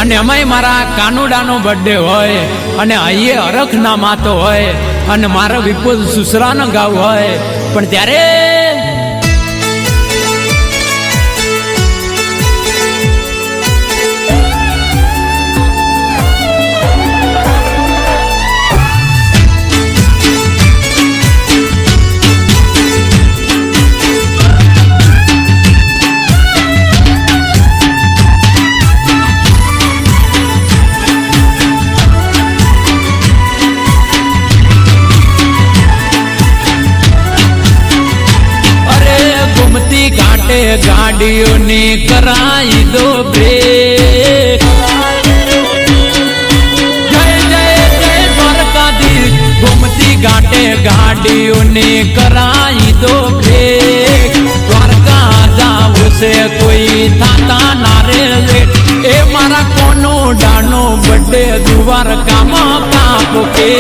અને અમાય મારા કાનુડાનો બર્થડે હોય અને અહીંયા અરખ ના માતો હોય અને મારો વિપુલ સુસરાનો ગાવ હોય પણ ત્યારે गाड़ियों ने कराई दो ब्रेक। जय जय जय द्वारकाधीश घूमती घाटे गाड़ियों ने कराई दो ब्रेक। द्वारका जाओ से कोई थाता नारे लेट ए मारा कोनो डानो बड़े द्वारका मां कापो के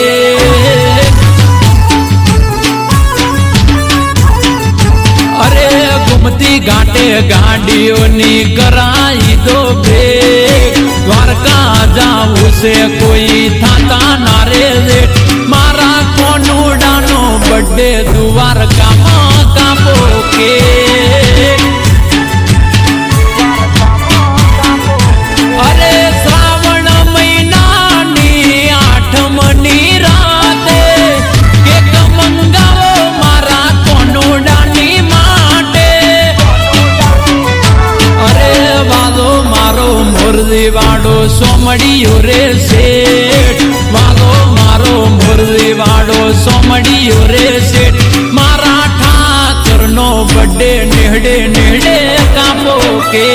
अरे घूमती घाटे गाड़ियों ने कराई दो ब्रेक। द्वारका जाऊ से कोई थाता नारे लेट मारा कोनो डानो बड़े द्वारका मां कापो के अरे श्रावण महीना नी 8मनी राते केक मंगावो मारा कोनो डानी मुरली वाड़ो सोमड़ियो रे सेठ वालो मारो मुरली वाड़ो सोमड़ियो रे सेठ मारा ठाकर नो बड़े नेहड़े नेहड़े कापो के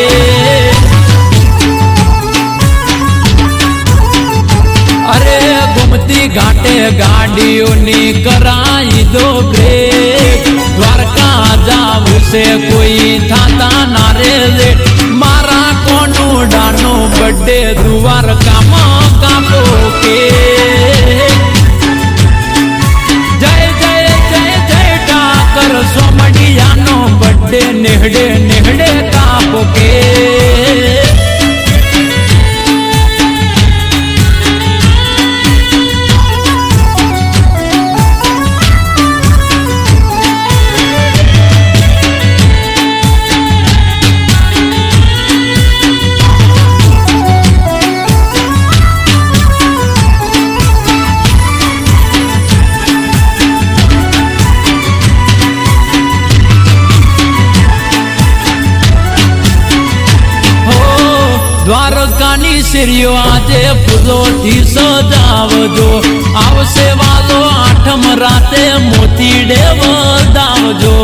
अरे घूमती घाटे गाड़ियों ने कराई दो ब्रेक। द्वारका जाऊ से कोई थाता नारे लेट मारा कोनो डानो बड़े द्वारका मां कापो के जय जय जय जय ठाकर सोमड़िया नो बड़े नेहड़े नेहड़े कापो के द्वारकानी सिरियो आजे फूलों थी सजावजो आवसे वालो 8म राते मोतीडे वदावजो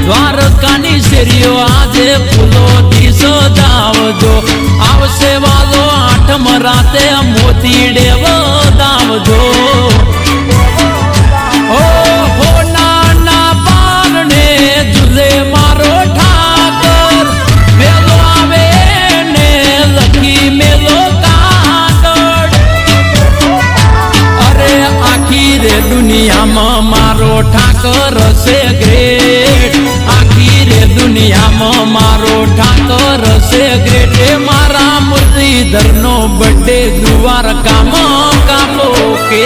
द्वारकानी सिरियो आजे फूलों थी सजावजो आवसे वालो 8म राते मोतीडे वदावजो मारो ठाकर मेलो आवे ने लखी मेलो कागड़ अरे आखी रे दुनिया में मारो ठाकर से ग्रेट आखी रे दुनिया में मारो ठाकर से ग्रेट मारा मुरलीधर नो बड़े द्वारका मां कापो के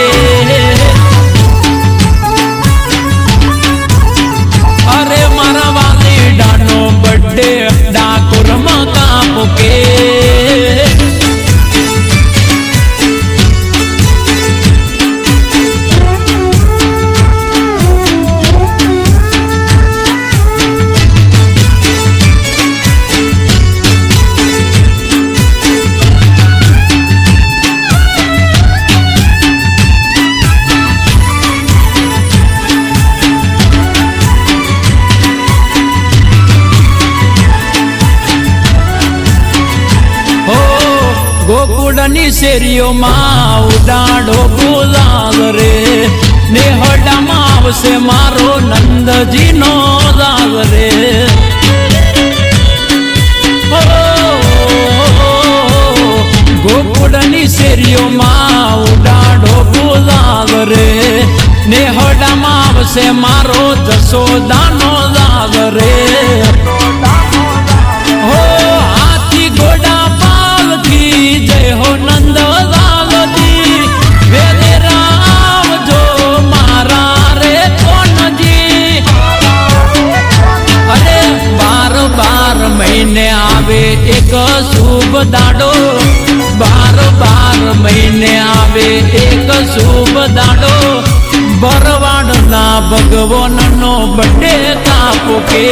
अरे मारा वाली डानो बड़े डाकुर मां कापो के गोकुड़नी शेरियो माँ उडाड़ो गुलाल रे नेहड़ा माव से मारो नंद जी नो लाल रे गोकुड़नी शेरियो माँ उडाड़ो गुलाल रे नेहड़ा माव से मारो जसोदा नो लाल रे મહિને આવે એક શુભ દાડો, 12 મહિને આવે એક શુભ દાડો, ભરવાડના ભગવાનનો બર્થડે કાપો કે